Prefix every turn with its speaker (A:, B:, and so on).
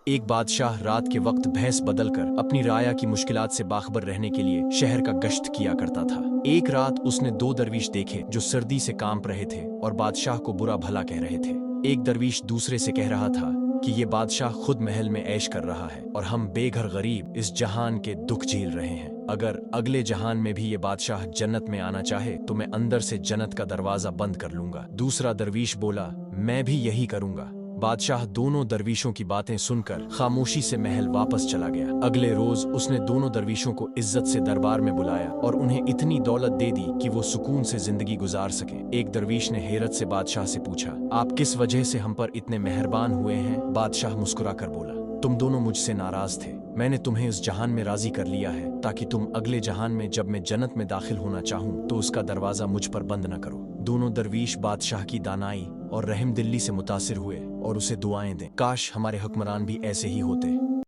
A: ایک بادشاہ رات کے وقت بھینس بدل کر اپنی رعایا کی مشکلات سے باخبر رہنے کے لیے شہر کا گشت کیا کرتا تھا۔ ایک رات اس نے دو درویش دیکھے جو سردی سے کانپ رہے تھے اور بادشاہ کو برا بھلا کہہ رہے تھے۔ ایک درویش دوسرے سے کہہ رہا تھا کہ یہ بادشاہ خود محل میں عیش کر رہا ہے اور ہم بے گھر غریب اس جہان کے دکھ جھیل رہے ہیں۔ اگر اگلے جہان میں بھی یہ بادشاہ جنت میں آنا چاہے تو میں اندر سے جنت کا دروازہ بند کر لوں گا۔ دوسرا درویش بولا، میں بھی یہی کروں گا۔ بادشاہ دونوں درویشوں کی باتیں سن کر خاموشی سے محل واپس چلا گیا۔ اگلے روز اس نے دونوں درویشوں کو عزت سے دربار میں بلایا اور انہیں اتنی دولت دے دی کہ وہ سکون سے زندگی گزار سکیں۔ ایک درویش نے حیرت سے بادشاہ سے پوچھا، آپ کس وجہ سے ہم پر اتنے مہربان ہوئے ہیں؟ بادشاہ مسکرا کر بولا، تم دونوں مجھ سے ناراض تھے، میں نے تمہیں اس جہان میں راضی کر لیا ہے تاکہ تم اگلے جہان میں جب میں جنت میں داخل ہونا چاہوں تو اس کا دروازہ مجھ پر بند نہ کرو۔ دونوں درویش بادشاہ کی دانائی اور رحم دلی سے متاثر ہوئے اور اسے دعائیں دیں، کاش ہمارے حکمران بھی ایسے ہی ہوتے۔